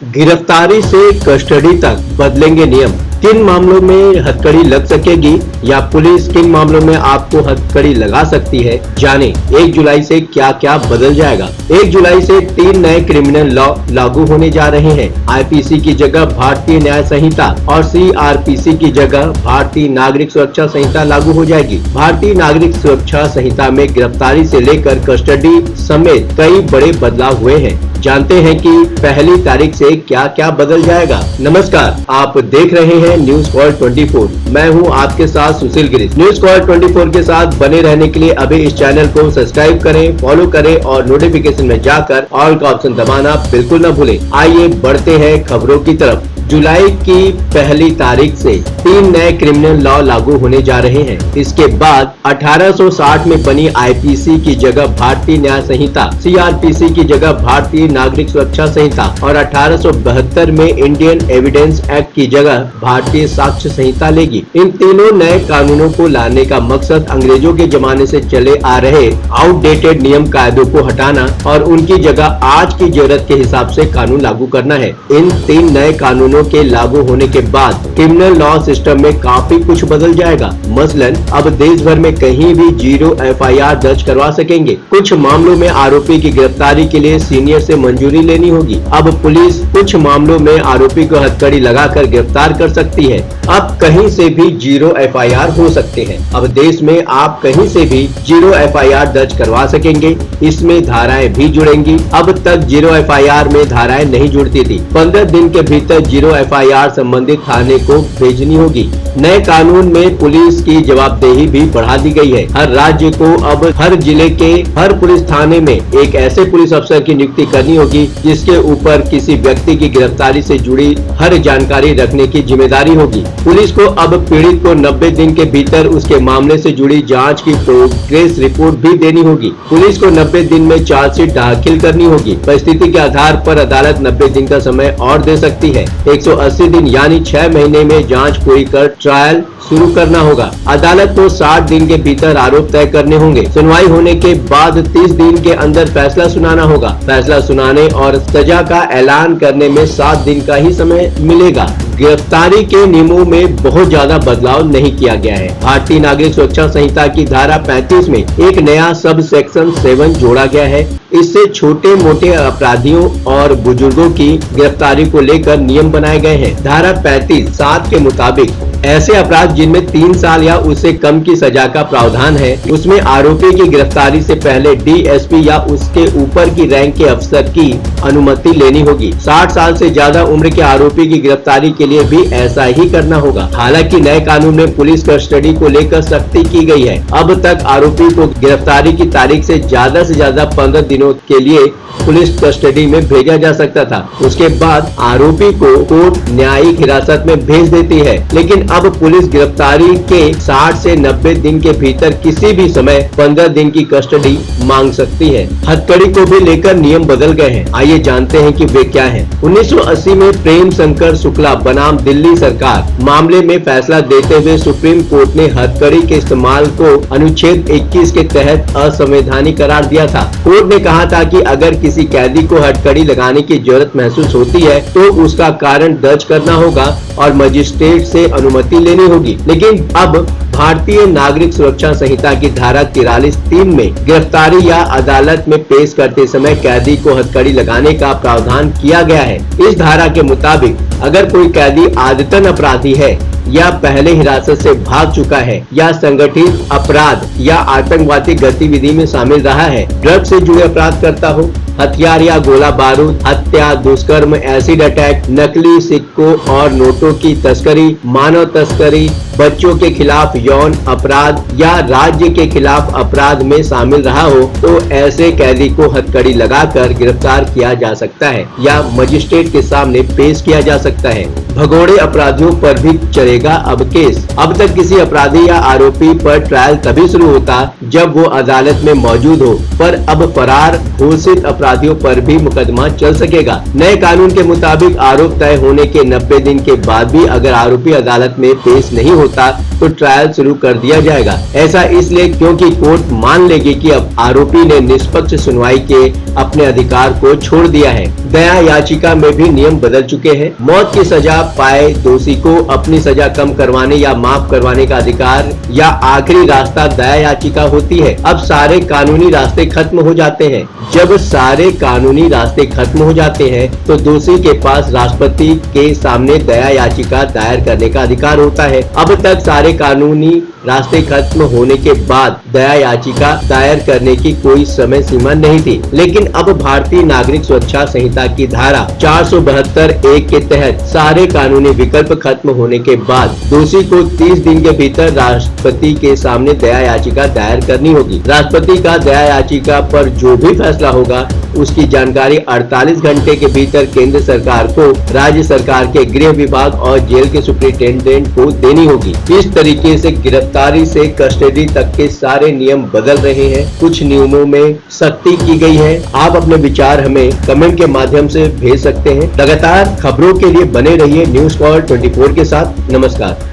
गिरफ्तारी से कस्टडी तक बदलेंगे नियम। किन मामलों में हथकड़ी लग सकेगी या पुलिस किन मामलों में आपको हथकड़ी लगा सकती है, जाने 1 जुलाई से क्या क्या बदल जाएगा। 1 जुलाई से 3 नए क्रिमिनल लॉ लागू होने जा रहे हैं। आईपीसी की जगह भारतीय न्याय संहिता और सीआरपीसी की जगह भारतीय नागरिक सुरक्षा संहिता लागू हो जाएगी। भारतीय नागरिक सुरक्षा संहिता में गिरफ्तारी से लेकर कस्टडी समेत कई बड़े बदलाव हुए हैं। जानते हैं कि पहली तारीख से क्या क्या बदल जाएगा। नमस्कार, आप देख रहे हैं न्यूज कॉल 24। मैं हूं आपके साथ सुशील गिरीश। न्यूज कॉल 24 के साथ बने रहने के लिए अभी इस चैनल को सब्सक्राइब करें, फॉलो करें और नोटिफिकेशन में जाकर ऑल का ऑप्शन दबाना बिल्कुल न भूलें। आइए बढ़ते हैं खबरों की तरफ। जुलाई की पहली तारीख से 3 नए क्रिमिनल लॉ लागू होने जा रहे हैं। इसके बाद 1860 में बनी आईपीसी की जगह भारतीय न्याय संहिता, सीआरपीसी की जगह भारतीय नागरिक सुरक्षा संहिता और 1872 में इंडियन एविडेंस एक्ट की जगह भारतीय साक्ष्य संहिता लेगी। इन तीनों नए कानूनों को लाने का मकसद अंग्रेजों के जमाने से चले आ रहे आउटडेटेड नियम कायदों को हटाना और उनकी जगह आज की जरूरत के हिसाब से कानून लागू करना है। इन 3 नए कानूनों के लागू होने के बाद क्रिमिनल लॉ सिस्टम में काफी कुछ बदल जाएगा। मसलन अब देश भर में कहीं भी 0 एफआईआर दर्ज करवा सकेंगे। कुछ मामलों में आरोपी की गिरफ्तारी के लिए सीनियर से मंजूरी लेनी होगी। अब पुलिस कुछ मामलों में आरोपी को हथकड़ी लगाकर गिरफ्तार कर सकती है। अब कहीं से भी 0 एफआईआर हो सकते हैं। अब देश में आप कहीं से भी 0 एफआईआर दर्ज करवा सकेंगे। इसमें धाराएं भी जुड़ेंगी। अब तक 0 एफआईआर में धाराएं नहीं जुड़ती थी। 15 दिन के भीतर 0 एफआईआर संबंधित थाने को भेजनी होगी। नए कानून में पुलिस की जवाबदेही भी बढ़ा दी गई है। हर राज्य को अब हर जिले के हर पुलिस थाने में एक ऐसे पुलिस अफसर की नियुक्ति करनी होगी जिसके ऊपर किसी व्यक्ति की गिरफ्तारी से जुड़ी हर जानकारी रखने की जिम्मेदारी होगी। पुलिस को अब पीड़ित को 90 दिन के भीतर उसके मामले से जुड़ी जांच की प्रोग्रेस रिपोर्ट भी देनी होगी। पुलिस को 90 दिन में चार्जशीट दाखिल करनी होगी। परिस्थिति के आधार पर अदालत 90 दिन का समय और दे सकती है। 180 दिन यानी 6 महीने में जांच पूरी कर ट्रायल शुरू करना होगा। अदालत को 60 दिन के भीतर आरोप तय करने होंगे। सुनवाई होने के बाद 30 दिन के अंदर फैसला सुनाना होगा। फैसला सुनाने और सजा का ऐलान करने में 7 दिन का ही समय मिलेगा। गिरफ्तारी के नियमों में बहुत ज्यादा बदलाव नहीं किया गया है। भारतीय नागरिक सुरक्षा संहिता की धारा 35 में एक नया सब सेक्शन 7 जोड़ा गया है। इससे छोटे मोटे अपराधियों और बुजुर्गों की गिरफ्तारी को लेकर नियम बनाए गए हैं। धारा 35(7) के मुताबिक ऐसे अपराध जिनमें 3 साल या उससे कम की सजा का प्रावधान है, उसमें आरोपी की गिरफ्तारी से पहले डीएसपी या उसके ऊपर की रैंक के अफसर की अनुमति लेनी होगी। 60 साल से ज्यादा उम्र के आरोपी की गिरफ्तारी के लिए भी ऐसा ही करना होगा। हालांकि नए कानून में पुलिस कस्टडी को लेकर सख्ती की गई है। अब तक आरोपी को गिरफ्तारी की तारीख से ज्यादा 15 दिनों के लिए पुलिस कस्टडी में भेजा जा सकता था। उसके बाद आरोपी को कोर्ट न्यायिक हिरासत में भेज देती है। लेकिन अब पुलिस गिरफ्तारी के 60 से 90 दिन के भीतर किसी भी समय 15 दिन की कस्टडी मांग सकती है। हथकड़ी को भी लेकर नियम बदल गए हैं। आइए जानते हैं कि वे क्या हैं। 1980 में प्रेम शंकर शुक्ला बनाम दिल्ली सरकार मामले में फैसला देते हुए सुप्रीम कोर्ट ने हथकड़ी के इस्तेमाल को अनुच्छेद 21 के तहत असंवैधानिक करार दिया था। कोर्ट ने कहा था कि अगर किसी कैदी को हथकड़ी लगाने की जरूरत महसूस होती है तो उसका कारण दर्ज करना होगा और मजिस्ट्रेट से अनुमति लेनी होगी। लेकिन अब भारतीय नागरिक सुरक्षा संहिता की धारा 43(3) में गिरफ्तारी या अदालत में पेश करते समय कैदी को हथकड़ी लगाने का प्रावधान किया गया है। इस धारा के मुताबिक अगर कोई कैदी आदतन अपराधी है या पहले हिरासत से भाग चुका है या संगठित अपराध या आतंकवादी गतिविधि में शामिल रहा है, ड्रग से जुड़े अपराध करता हो, हथियार या गोला बारूद, हत्या, दुष्कर्म, एसिड अटैक, नकली सिक्कों और नोटों की तस्करी, मानव तस्करी, बच्चों के खिलाफ यौन अपराध या राज्य के खिलाफ अपराध में शामिल रहा हो तो ऐसे कैदी को हथकड़ी लगाकर गिरफ्तार किया जा सकता है या मजिस्ट्रेट के सामने पेश किया जा सकता है। भगोड़े अपराधियों पर भी चलेगा अब केस। अब तक किसी अपराधी या आरोपी पर ट्रायल तभी शुरू होता जब वो अदालत में मौजूद हो, पर अब फरार घोषित अपराधियों पर भी मुकदमा चल सकेगा। नए कानून के मुताबिक आरोप तय होने के 90 दिन के बाद भी अगर आरोपी अदालत में पेश नहीं होता तो ट्रायल शुरू कर दिया जाएगा। ऐसा इसलिए क्योंकि कोर्ट मान लेगी कि अब आरोपी ने निष्पक्ष सुनवाई के अपने अधिकार को छोड़ दिया है। दया याचिका में भी नियम बदल चुके हैं। मौत की सजा पाए दोषी को अपनी सजा कम करवाने या माफ करवाने का अधिकार या आखिरी रास्ता दया याचिका होती है। अब सारे कानूनी रास्ते खत्म हो जाते हैं। जब सारे कानूनी रास्ते खत्म हो जाते हैं तो दोषी के पास राष्ट्रपति के सामने दया याचिका दायर करने का अधिकार होता है। अब तक सारे कानूनी रास्ते खत्म होने के बाद दया याचिका दायर करने की कोई समय सीमा नहीं थी, लेकिन अब भारतीय नागरिक सुरक्षा संहिता की धारा 472(1) के तहत सारे कानूनी विकल्प खत्म होने के बाद दोषी को 30 दिन के भीतर राष्ट्रपति के सामने दया याचिका दायर करनी होगी। राष्ट्रपति का दया याचिका पर जो भी फैसला होगा उसकी जानकारी 48 घंटे के भीतर केंद्र सरकार को, राज्य सरकार के गृह विभाग और जेल के सुप्रिंटेंडेंट को देनी होगी। इस तरीके से गिरफ्तारी से कस्टडी तक के सारे नियम बदल रहे हैं। कुछ नियमों में सख्ती की गई है। आप अपने विचार हमें कमेंट के माध्यम से भेज सकते हैं। लगातार खबरों के लिए बने रहिए न्यूज़ कॉल 24 के साथ। नमस्कार।